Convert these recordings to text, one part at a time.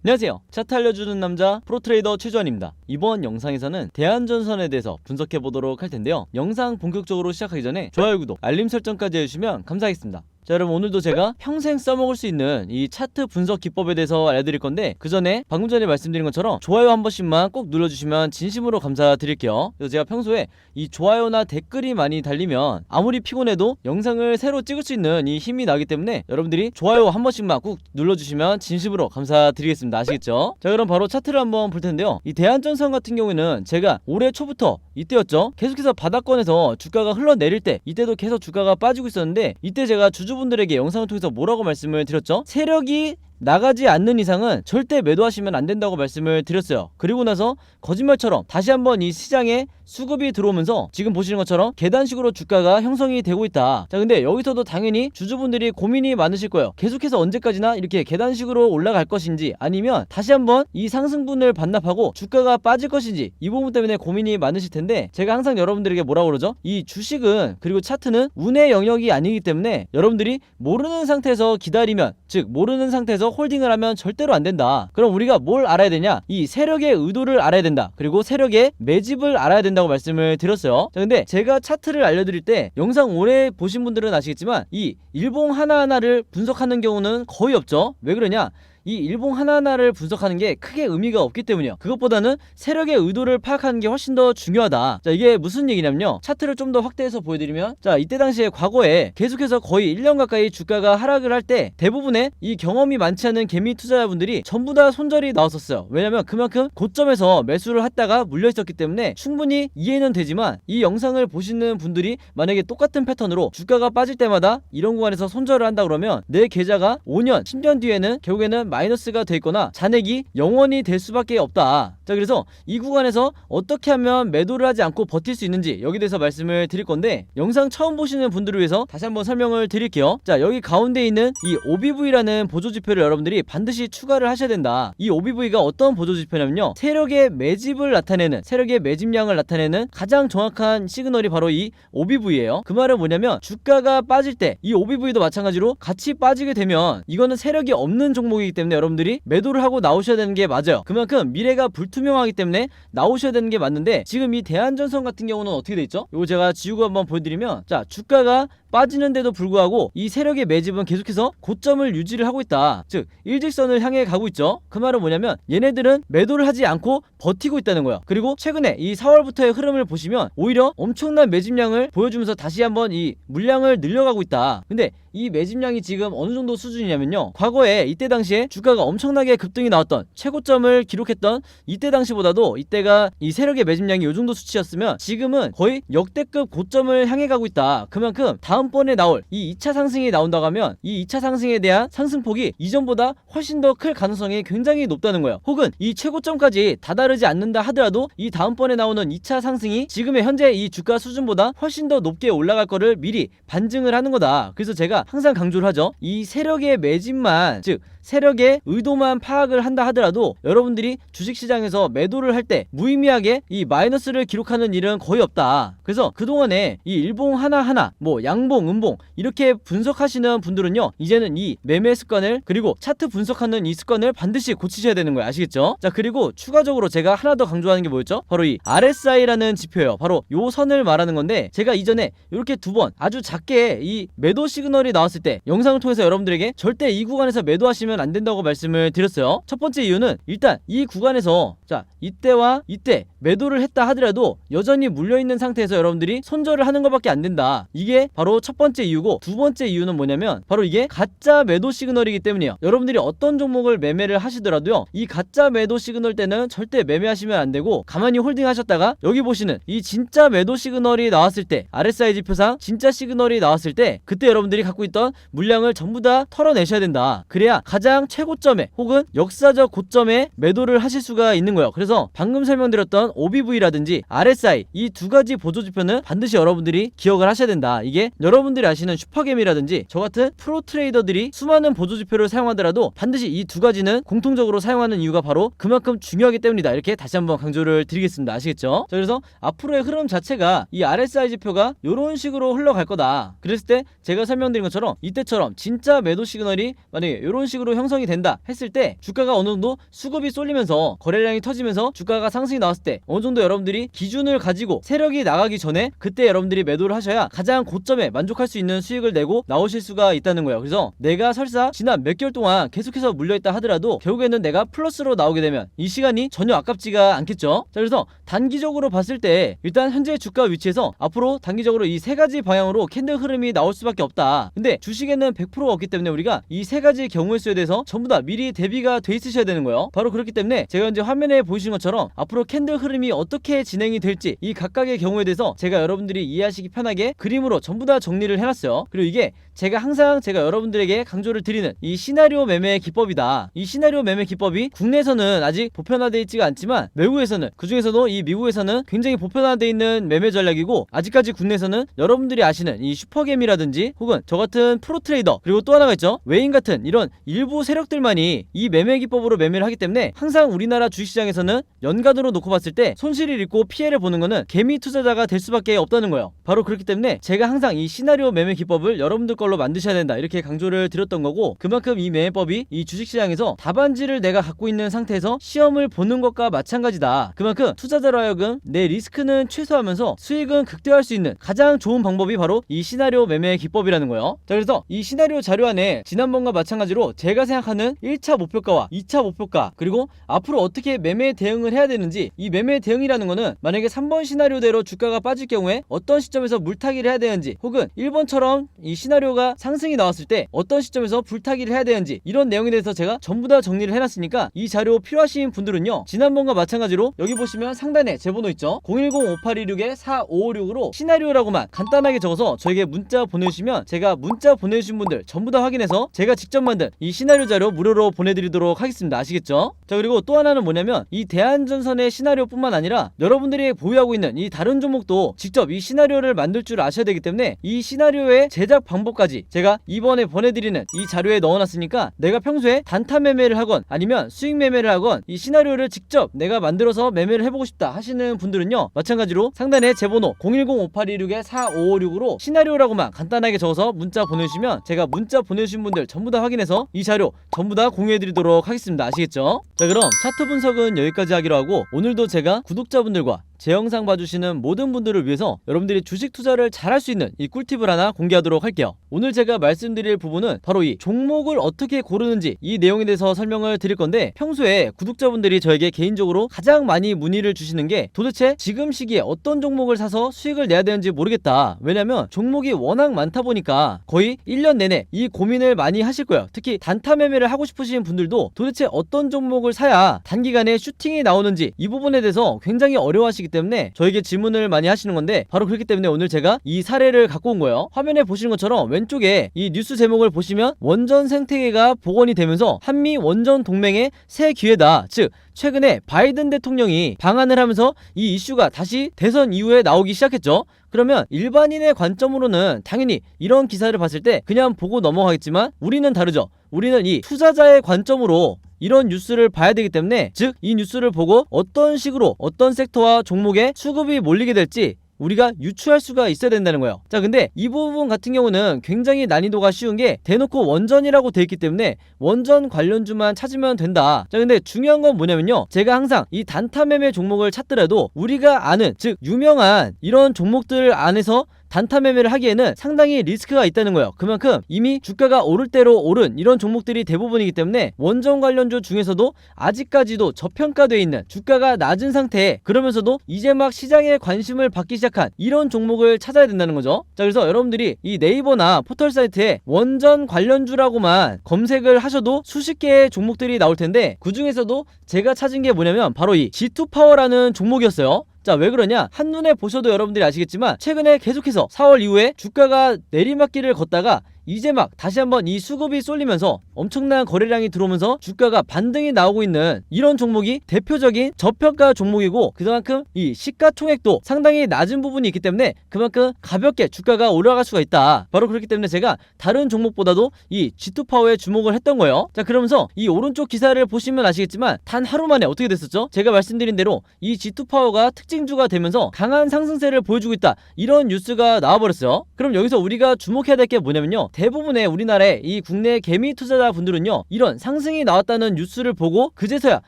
안녕하세요. 차트 알려주는 남자 프로트레이더 최주환입니다. 이번 영상에서는 대한전선에 대해서 분석해보도록 할 텐데요. 영상 본격적으로 시작하기 전에 좋아요, 구독, 알림 설정까지 해주시면 감사하겠습니다. 자, 여러분, 오늘도 제가 평생 써먹을 수 있는 이 차트 분석 기법에 대해서 알려드릴 건데, 그 전에 방금 전에 말씀드린 것처럼 좋아요 한 번씩만 꼭 눌러주시면 진심으로 감사드릴게요. 그래서 제가 평소에 이 좋아요나 댓글이 많이 달리면 아무리 피곤해도 영상을 새로 찍을 수 있는 이 힘이 나기 때문에 여러분들이 좋아요 한 번씩만 꼭 눌러주시면 진심으로 감사드리겠습니다. 아시겠죠? 자, 그럼 바로 차트를 한번 볼 텐데요. 이 대한전선 같은 경우에는 제가 올해 초부터 이때였죠, 계속해서 바닥권에서 주가가 흘러내릴 때, 이때도 계속 주가가 빠지고 있었는데, 이때 제가 주주분들에게 영상을 통해서 뭐라고 말씀을 드렸죠? 세력이 나가지 않는 이상은 절대 매도하시면 안 된다고 말씀을 드렸어요. 그리고 나서 거짓말처럼 다시 한번 이 시장에 수급이 들어오면서 지금 보시는 것처럼 계단식으로 주가가 형성이 되고 있다. 자, 근데 여기서도 당연히 주주분들이 고민이 많으실 거예요. 계속해서 언제까지나 이렇게 계단식으로 올라갈 것인지, 아니면 다시 한번 이 상승분을 반납하고 주가가 빠질 것인지, 이 부분 때문에 고민이 많으실 텐데, 제가 항상 여러분들에게 뭐라고 그러죠? 이 주식은, 그리고 차트는 운의 영역이 아니기 때문에 여러분들이 모르는 상태에서 기다리면, 즉 모르는 상태에서 홀딩을 하면 절대로 안 된다. 그럼 우리가 뭘 알아야 되냐? 이 세력의 의도를 알아야 된다. 그리고 세력의 매집을 알아야 된다고 말씀을 드렸어요. 자, 근데 제가 차트를 알려드릴 때, 영상 오래 보신 분들은 아시겠지만 이 일봉 하나하나를 분석하는 경우는 거의 없죠. 왜 그러냐? 이 일봉 하나하나를 분석하는 게 크게 의미가 없기 때문이에요. 그것보다는 세력의 의도를 파악하는 게 훨씬 더 중요하다. 자, 이게 무슨 얘기냐면요, 차트를 좀 더 확대해서 보여드리면, 자, 이때 당시에 과거에 계속해서 거의 1년 가까이 주가가 하락을 할 때 대부분의 이 경험이 많지 않은 개미 투자자분들이 전부 다 손절이 나왔었어요. 왜냐면 그만큼 고점에서 매수를 했다가 물려 있었기 때문에 충분히 이해는 되지만, 이 영상을 보시는 분들이 만약에 똑같은 패턴으로 주가가 빠질 때마다 이런 구간에서 손절을 한다 그러면 내 계좌가 5년, 10년 뒤에는 결국에는 마이너스가 돼 있거나 잔액이 0원이 될 수밖에 없다. 자, 그래서 이 구간에서 어떻게 하면 매도를 하지 않고 버틸 수 있는지, 여기 대해서 말씀을 드릴 건데, 영상 처음 보시는 분들을 위해서 다시 한번 설명을 드릴게요. 자, 여기 가운데 있는 이 OBV라는 보조지표를 여러분들이 반드시 추가를 하셔야 된다. 이 OBV가 어떤 보조지표냐면요, 세력의 매집을 나타내는, 세력의 매집량을 나타내는 가장 정확한 시그널이 바로 이 OBV예요. 그 말은 뭐냐면, 주가가 빠질 때 이 OBV도 마찬가지로 같이 빠지게 되면 이거는 세력이 없는 종목이기 때문에 여러분들이 매도를 하고 나오셔야 되는 게 맞아요. 그만큼 미래가 불투명하기 때문에 나오셔야 되는 게 맞는데, 지금 이 대한전선 같은 경우는 어떻게 돼 있죠? 이거 제가 지우고 한번 보여드리면, 자, 주가가 빠지는데도 불구하고 이 세력의 매집은 계속해서 고점을 유지를 하고 있다. 즉 일직선을 향해 가고 있죠. 그 말은 뭐냐면 얘네들은 매도를 하지 않고 버티고 있다는 거예요. 그리고 최근에 이 4월부터의 흐름을 보시면 오히려 엄청난 매집량을 보여주면서 다시 한번 이 물량을 늘려가고 있다. 근데 이 매집량이 지금 어느 정도 수준이냐면요, 과거에 이때 당시에 주가가 엄청나게 급등이 나왔던, 최고점을 기록했던 이때 당시보다도 이때가 이 세력의 매집량이 이 정도 수치였으면 지금은 거의 역대급 고점을 향해 가고 있다. 그만큼 다음번에 나올 이 2차 상승이 나온다고 하면 이 2차 상승에 대한 상승폭이 이전보다 훨씬 더 클 가능성이 굉장히 높다는 거예요. 혹은 이 최고점까지 다다르지 않는다 하더라도 이 다음번에 나오는 2차 상승이 지금의 현재 이 주가 수준보다 훨씬 더 높게 올라갈 거를 미리 반증을 하는 거다. 그래서 제가 항상 강조를 하죠. 이 세력의 매집만, 즉 세력의 의도만 파악을 한다 하더라도 여러분들이 주식시장에서 매도를 할 때 무의미하게 이 마이너스를 기록하는 일은 거의 없다. 그래서 그동안에 이 일봉 하나하나, 뭐 양봉, 음봉 이렇게 분석하시는 분들은요, 이제는 이 매매 습관을, 그리고 차트 분석하는 이 습관을 반드시 고치셔야 되는 거예요. 아시겠죠? 자, 그리고 추가적으로 제가 하나 더 강조하는 게 뭐였죠? 바로 이 RSI라는 지표예요. 바로 요 선을 말하는 건데, 제가 이전에 이렇게 두 번 아주 작게 이 매도 시그널이 나왔을 때 영상을 통해서 여러분들에게 절대 이 구간에서 매도하시면 안 된다고 말씀을 드렸어요. 첫 번째 이유는, 일단 이 구간에서, 자, 이때와 이때 매도를 했다 하더라도 여전히 물려있는 상태에서 여러분들이 손절을 하는 것밖에 안 된다. 이게 바로 첫 번째 이유고, 두 번째 이유는 뭐냐면 바로 이게 가짜 매도 시그널이기 때문이에요. 여러분들이 어떤 종목을 매매를 하시더라도요, 이 가짜 매도 시그널 때는 절대 매매하시면 안 되고 가만히 홀딩 하셨다가 여기 보시는 이 진짜 매도 시그널이 나왔을 때, RSI 지표상 진짜 시그널이 나왔을 때, 그때 여러분들이 갖고 있던 물량을 전부 다 털어내셔야 된다. 그래야 가장 최고점에 혹은 역사적 고점에 매도를 하실 수가 있는 거예요. 그래서 방금 설명드렸던 OBV라든지 RSI 이 두 가지 보조지표는 반드시 여러분들이 기억을 하셔야 된다. 이게 여러분들이 아시는 슈퍼개미라든지 저 같은 프로 트레이더들이 수많은 보조지표를 사용하더라도 반드시 이 두 가지는 공통적으로 사용하는 이유가 바로 그만큼 중요하기 때문이다. 이렇게 다시 한번 강조를 드리겠습니다. 아시겠죠? 자, 그래서 앞으로의 흐름 자체가 이 RSI 지표가 이런 식으로 흘러갈 거다. 그랬을 때 제가 설명드린 것처럼 이때처럼 진짜 매도 시그널이 만약에 이런 식으로 정도 형성이 된다 했을 때 주가가 어느 정도 수급이 쏠리면서 거래량이 터지면서 주가가 상승이 나왔을 때 어느 정도 여러분들이 기준을 가지고 세력이 나가기 전에 그때 여러분들이 매도를 하셔야 가장 고점에 만족할 수 있는 수익을 내고 나오실 수가 있다는 거예요. 그래서 내가 설사 지난 몇 개월 동안 계속해서 물려있다 하더라도 결국에는 내가 플러스로 나오게 되면 이 시간이 전혀 아깝지가 않겠죠. 자, 그래서 단기적으로 봤을 때 일단 현재 주가 위치에서 앞으로 단기적으로 이 세 가지 방향으로 캔들 흐름이 나올 수밖에 없다. 근데 주식에는 100%가 없기 때문에 우리가 이 세 가지 경우의 수에 대해서 전부 다 미리 대비가 돼 있으셔야 되는 거예요. 바로 그렇기 때문에 제가 이제 화면에 보이시는 것처럼 앞으로 캔들 흐름이 어떻게 진행이 될지 이 각각의 경우에 대해서 제가 여러분들이 이해하시기 편하게 그림으로 전부 다 정리를 해놨어요. 그리고 이게 제가 항상 여러분들에게 강조를 드리는 이 시나리오 매매 기법이다. 이 시나리오 매매 기법이 국내에서는 아직 보편화되어 있지가 않지만 외국에서는, 그중에서도 이 미국에서는 굉장히 보편화되어 있는 매매 전략이고, 아직까지 국내에서는 여러분들이 아시는 이 슈퍼겜이라든지 혹은 저 같은 프로트레이더, 그리고 또 하나가 있죠, 외인 같은 이런 일부 세력들만이 이 매매 기법으로 매매를 하기 때문에 항상 우리나라 주식시장에서는 연간으로 놓고 봤을 때 손실을 입고 피해를 보는 거는 개미 투자자가 될 수밖에 없다는 거예요. 바로 그렇기 때문에 제가 항상 이 시나리오 매매 기법을 여러분들 걸로 만드셔야 된다 이렇게 강조를 드렸던 거고, 그만큼 이 매매법이 이 주식시장에서 답안지를 내가 갖고 있는 상태에서 시험을 보는 것과 마찬가지다. 그만큼 투자자로 하여금 내 리스크는 최소화하면서 수익은 극대화할 수 있는 가장 좋은 방법이 바로 이 시나리오 매매 기법이라는 거예요. 자, 그래서 이 시나리오 자료 안에 지난번과 마찬가지로 제가 생각하는 1차 목표가와 2차 목표가, 그리고 앞으로 어떻게 매매 대응을 해야 되는지, 이 매매 대응이라는 거는 만약에 3번 시나리오대로 주가가 빠질 경우에 어떤 시점에서 물타기를 해야 되는지, 혹은 1번처럼 이 시나리오가 상승이 나왔을 때 어떤 시점에서 불타기를 해야 되는지, 이런 내용에 대해서 제가 전부 다 정리를 해놨으니까 이 자료 필요하신 분들은요, 지난번과 마찬가지로 여기 보시면 상단에 제 번호 있죠, 010-5826-4556으로 시나리오라고만 간단하게 적어서 저에게 문자 보내주시면 제가 문자 보내주신 분들 전부 다 확인해서 제가 직접 만든 이 시나리오 자료 무료로 보내드리도록 하겠습니다. 아시겠죠? 자, 그리고 또 하나는 뭐냐면 이 대한전선의 시나리오 뿐만 아니라 여러분들이 보유하고 있는 이 다른 종목도 직접 이 시나리오를 만들 줄 아셔야 되기 때문에 이 시나리오의 제작 방법까지 제가 이번에 보내드리는 이 자료에 넣어놨으니까 내가 평소에 단타 매매를 하건 아니면 수익 매매를 하건 이 시나리오를 직접 내가 만들어서 매매를 해보고 싶다 하시는 분들은요, 마찬가지로 상단에 제 번호 010-5826-4556으로 시나리오라고만 간단하게 적어서 문자 보내주시면 제가 문자 보내주신 분들 전부 다 확인해서 이 자료 전부 다 공유해드리도록 하겠습니다. 아시겠죠? 자, 그럼 차트 분석은 여기까지 하기로 하고, 오늘도 제가 구독자분들과 제 영상 봐주시는 모든 분들을 위해서 여러분들이 주식 투자를 잘할 수 있는 이 꿀팁을 하나 공개하도록 할게요. 오늘 제가 말씀드릴 부분은 바로 이 종목을 어떻게 고르는지 이 내용에 대해서 설명을 드릴 건데, 평소에 구독자분들이 저에게 개인적으로 가장 많이 문의를 주시는 게 도대체 지금 시기에 어떤 종목을 사서 수익을 내야 되는지 모르겠다. 왜냐면 종목이 워낙 많다 보니까 거의 1년 내내 이 고민을 많이 하실 거예요. 특히 단타 매매를 하고 싶으신 분들도 도대체 어떤 종목을 사야 단기간에 슈팅이 나오는지 이 부분에 대해서 굉장히 어려워하시기 때문에 저에게 질문을 많이 하시는 건데, 바로 그렇기 때문에 오늘 제가 이 사례를 갖고 온 거예요. 화면에 보시는 것처럼 왼쪽에 이 뉴스 제목을 보시면 원전 생태계가 복원이 되면서 한미 원전 동맹의 새 기회다, 즉 최근에 바이든 대통령이 방한을 하면서 이 이슈가 다시 대선 이후에 나오기 시작했죠. 그러면 일반인의 관점으로는 당연히 이런 기사를 봤을 때 그냥 보고 넘어가겠지만, 우리는 다르죠. 우리는 이 투자자의 관점으로 이런 뉴스를 봐야 되기 때문에, 즉 이 뉴스를 보고 어떤 식으로 어떤 섹터와 종목에 수급이 몰리게 될지 우리가 유추할 수가 있어야 된다는 거예요. 자, 근데 이 부분 같은 경우는 굉장히 난이도가 쉬운 게 대놓고 원전이라고 돼 있기 때문에 원전 관련주만 찾으면 된다. 자, 근데 중요한 건 뭐냐면요, 제가 항상 이 단타 매매 종목을 찾더라도 우리가 아는, 즉 유명한 이런 종목들 안에서 단타 매매를 하기에는 상당히 리스크가 있다는 거예요. 그만큼 이미 주가가 오를 대로 오른 이런 종목들이 대부분이기 때문에 원전 관련주 중에서도 아직까지도 저평가되어 있는 주가가 낮은 상태에, 그러면서도 이제 막 시장에 관심을 받기 시작한 이런 종목을 찾아야 된다는 거죠. 자, 그래서 여러분들이 이 네이버나 포털 사이트에 원전 관련주라고만 검색을 하셔도 수십 개의 종목들이 나올 텐데, 그 중에서도 제가 찾은 게 뭐냐면 바로 이 G2파워라는 종목이었어요. 자, 왜 그러냐? 한눈에 보셔도 여러분들이 아시겠지만 최근에 계속해서 4월 이후에 주가가 내리막길을 걷다가 이제 막 다시 한번 이 수급이 쏠리면서 엄청난 거래량이 들어오면서 주가가 반등이 나오고 있는 이런 종목이 대표적인 저평가 종목이고, 그만큼 이 시가총액도 상당히 낮은 부분이 있기 때문에 그만큼 가볍게 주가가 올라갈 수가 있다. 바로 그렇기 때문에 제가 다른 종목보다도 이 G2파워에 주목을 했던 거예요. 자, 그러면서 이 오른쪽 기사를 보시면 아시겠지만 단 하루 만에 어떻게 됐었죠? 제가 말씀드린 대로 이 G2파워가 특징주가 되면서 강한 상승세를 보여주고 있다, 이런 뉴스가 나와버렸어요. 그럼 여기서 우리가 주목해야 될 게 뭐냐면요, 대부분의 우리나라의 이 국내 개미 투자자분들은요, 이런 상승이 나왔다는 뉴스를 보고 그제서야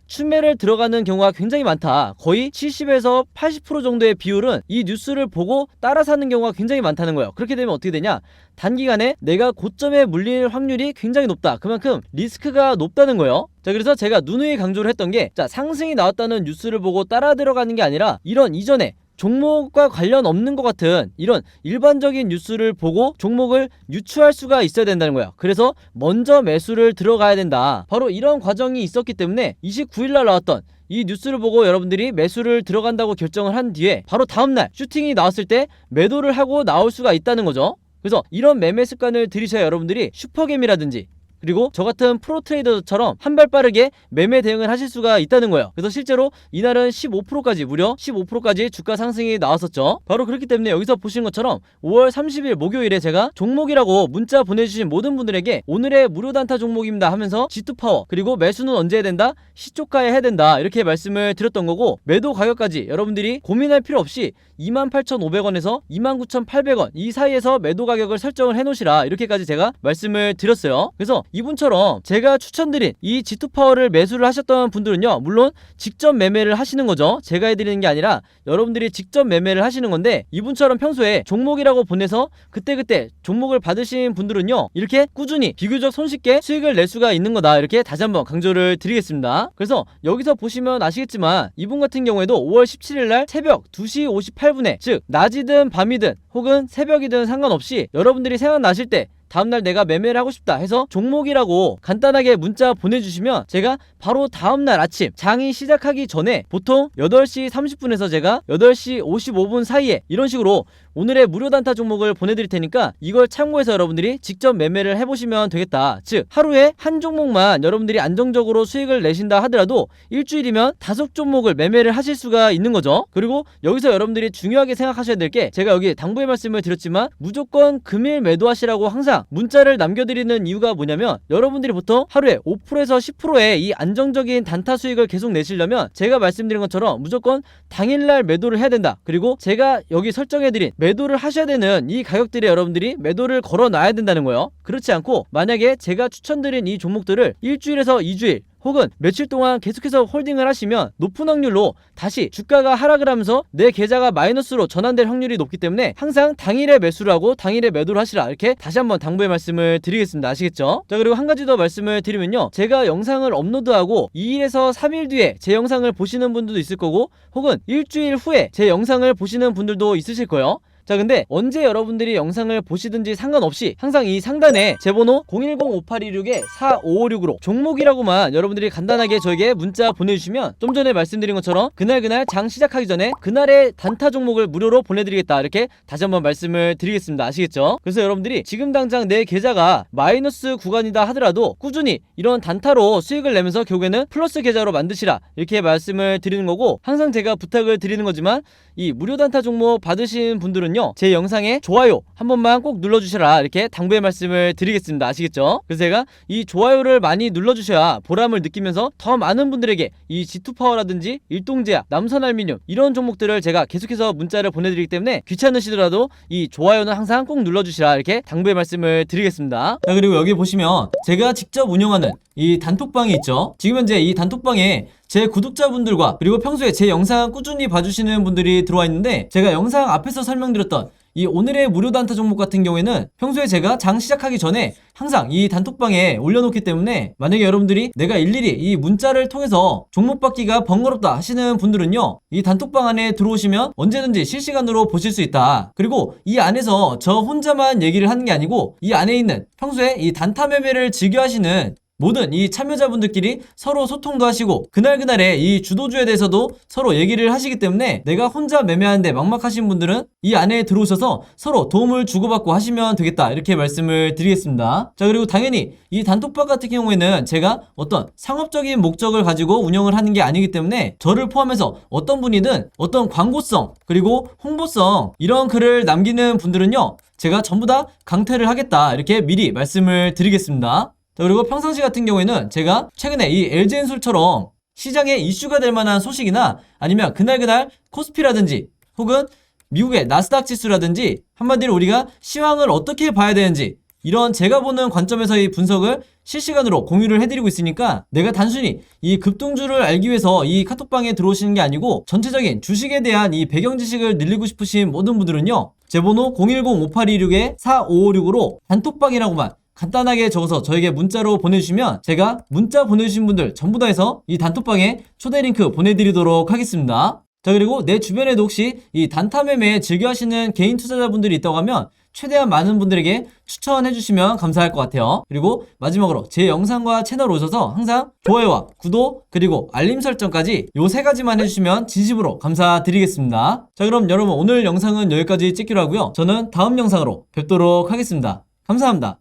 추매를 들어가는 경우가 굉장히 많다. 거의 70에서 80% 정도의 비율은 이 뉴스를 보고 따라 사는 경우가 굉장히 많다는 거예요. 그렇게 되면 어떻게 되냐, 단기간에 내가 고점에 물릴 확률이 굉장히 높다. 그만큼 리스크가 높다는 거예요. 자, 그래서 제가 누누이 강조를 했던 게, 자, 상승이 나왔다는 뉴스를 보고 따라 들어가는 게 아니라 이런 이전에 종목과 관련 없는 것 같은 이런 일반적인 뉴스를 보고 종목을 유추할 수가 있어야 된다는 거야. 그래서 먼저 매수를 들어가야 된다. 바로 이런 과정이 있었기 때문에 29일날 나왔던 이 뉴스를 보고 여러분들이 매수를 들어간다고 결정을 한 뒤에 바로 다음날 슈팅이 나왔을 때 매도를 하고 나올 수가 있다는 거죠. 그래서 이런 매매 습관을 들이셔야 여러분들이 슈퍼개미라든지 그리고 저같은 프로트레이더처럼 한 발 빠르게 매매 대응을 하실 수가 있다는 거예요. 그래서 실제로 이날은 15%까지 무려 15%까지 주가 상승이 나왔었죠. 바로 그렇기 때문에 여기서 보시는 것처럼 5월 30일 목요일에 제가 종목이라고 문자 보내주신 모든 분들에게 오늘의 무료 단타 종목입니다 하면서 G2파워 그리고 매수는 언제 해야 된다? 시초가에 해야 된다 이렇게 말씀을 드렸던 거고, 매도 가격까지 여러분들이 고민할 필요 없이 28,500원에서 29,800원 이 사이에서 매도 가격을 설정을 해놓으시라 이렇게까지 제가 말씀을 드렸어요. 그래서 이분처럼 제가 추천드린 이 G2파워를 매수를 하셨던 분들은요, 물론 직접 매매를 하시는 거죠. 제가 해드리는 게 아니라 여러분들이 직접 매매를 하시는 건데, 이분처럼 평소에 종목이라고 보내서 그때그때 종목을 받으신 분들은요, 이렇게 꾸준히 비교적 손쉽게 수익을 낼 수가 있는 거다 이렇게 다시 한번 강조를 드리겠습니다. 그래서 여기서 보시면 아시겠지만 이분 같은 경우에도 5월 17일날 새벽 2시 58분에 즉 낮이든 밤이든 혹은 새벽이든 상관없이 여러분들이 생각나실 때 다음날 내가 매매를 하고 싶다 해서 종목이라고 간단하게 문자 보내주시면 제가 바로 다음날 아침 장이 시작하기 전에 보통 8시 30분에서 제가 8시 55분 사이에 이런 식으로 오늘의 무료 단타 종목을 보내드릴 테니까 이걸 참고해서 여러분들이 직접 매매를 해보시면 되겠다. 즉 하루에 한 종목만 여러분들이 안정적으로 수익을 내신다 하더라도 일주일이면 5종목을 매매를 하실 수가 있는 거죠. 그리고 여기서 여러분들이 중요하게 생각하셔야 될 게, 제가 여기 당부의 말씀을 드렸지만 무조건 금일 매도하시라고 항상 문자를 남겨드리는 이유가 뭐냐면, 여러분들이 보통 하루에 5%에서 10%의 이 안정적인 단타 수익을 계속 내시려면 제가 말씀드린 것처럼 무조건 당일날 매도를 해야 된다. 그리고 제가 여기 설정해드린 매도를 하셔야 되는 이 가격들에 여러분들이 매도를 걸어놔야 된다는 거예요. 그렇지 않고 만약에 제가 추천드린 이 종목들을 일주일에서 2주일 혹은 며칠 동안 계속해서 홀딩을 하시면 높은 확률로 다시 주가가 하락을 하면서 내 계좌가 마이너스로 전환될 확률이 높기 때문에 항상 당일에 매수를 하고 당일에 매도를 하시라 이렇게 다시 한번 당부의 말씀을 드리겠습니다. 아시겠죠? 자, 그리고 한 가지 더 말씀을 드리면요, 제가 영상을 업로드하고 2일에서 3일 뒤에 제 영상을 보시는 분들도 있을 거고 혹은 일주일 후에 제 영상을 보시는 분들도 있으실 거예요. 자, 근데 언제 여러분들이 영상을 보시든지 상관없이 항상 이 상단에 제 번호 010-5826-4556으로 종목이라고만 여러분들이 간단하게 저에게 문자 보내주시면 좀 전에 말씀드린 것처럼 그날 장 시작하기 전에 그날의 단타 종목을 무료로 보내드리겠다 이렇게 다시 한번 말씀을 드리겠습니다. 아시겠죠? 그래서 여러분들이 지금 당장 내 계좌가 마이너스 구간이다 하더라도 꾸준히 이런 단타로 수익을 내면서 결국에는 플러스 계좌로 만드시라 이렇게 말씀을 드리는 거고, 항상 제가 부탁을 드리는 거지만 이 무료 단타 종목 받으신 분들은요, 제 영상에 좋아요 한 번만 꼭 눌러주셔라 이렇게 당부의 말씀을 드리겠습니다. 아시겠죠? 그래서 제가 이 좋아요를 많이 눌러주셔야 보람을 느끼면서 더 많은 분들에게 이 G2파워라든지 일동제약, 남선알미늄 이런 종목들을 제가 계속해서 문자를 보내드리기 때문에 귀찮으시더라도 이 좋아요는 항상 꼭 눌러주시라 이렇게 당부의 말씀을 드리겠습니다. 자, 그리고 여기 보시면 제가 직접 운영하는 이 단톡방이 있죠. 지금 현재 이 단톡방에 제 구독자분들과 그리고 평소에 제 영상 꾸준히 봐주시는 분들이 들어와 있는데, 제가 영상 앞에서 설명드렸던 이 오늘의 무료 단타 종목 같은 경우에는 평소에 제가 장 시작하기 전에 항상 이 단톡방에 올려놓기 때문에 만약에 여러분들이 내가 일일이 이 문자를 통해서 종목 받기가 번거롭다 하시는 분들은요, 이 단톡방 안에 들어오시면 언제든지 실시간으로 보실 수 있다. 그리고 이 안에서 저 혼자만 얘기를 하는 게 아니고 이 안에 있는 평소에 이 단타 매매를 즐겨 하시는 모든 이 참여자분들끼리 서로 소통도 하시고 그날그날의 이 주도주에 대해서도 서로 얘기를 하시기 때문에 내가 혼자 매매하는데 막막하신 분들은 이 안에 들어오셔서 서로 도움을 주고받고 하시면 되겠다 이렇게 말씀을 드리겠습니다. 자, 그리고 당연히 이 단톡방 같은 경우에는 제가 어떤 상업적인 목적을 가지고 운영을 하는 게 아니기 때문에 저를 포함해서 어떤 분이든 어떤 광고성 그리고 홍보성 이런 글을 남기는 분들은요, 제가 전부 다 강퇴를 하겠다 이렇게 미리 말씀을 드리겠습니다. 자, 그리고 평상시 같은 경우에는 제가 최근에 이 LG엔솔처럼 시장에 이슈가 될 만한 소식이나 아니면 그날 코스피라든지 혹은 미국의 나스닥 지수라든지 한마디로 우리가 시황을 어떻게 봐야 되는지 이런 제가 보는 관점에서의 분석을 실시간으로 공유를 해드리고 있으니까 내가 단순히 이 급등주를 알기 위해서 이 카톡방에 들어오시는 게 아니고 전체적인 주식에 대한 이 배경 지식을 늘리고 싶으신 모든 분들은요, 제 번호 010-5826-4556으로 단톡방이라고만 간단하게 적어서 저에게 문자로 보내주시면 제가 문자 보내주신 분들 전부 다 해서 이 단톡방에 초대 링크 보내드리도록 하겠습니다. 자, 그리고 내 주변에도 혹시 이 단타 매매 즐겨 하시는 개인 투자자분들이 있다고 하면 최대한 많은 분들에게 추천해 주시면 감사할 것 같아요. 그리고 마지막으로 제 영상과 채널 오셔서 항상 좋아요와 구독 그리고 알림 설정까지 요 세 가지만 해주시면 진심으로 감사드리겠습니다. 자, 그럼 여러분 오늘 영상은 여기까지 찍기로 하고요. 저는 다음 영상으로 뵙도록 하겠습니다. 감사합니다.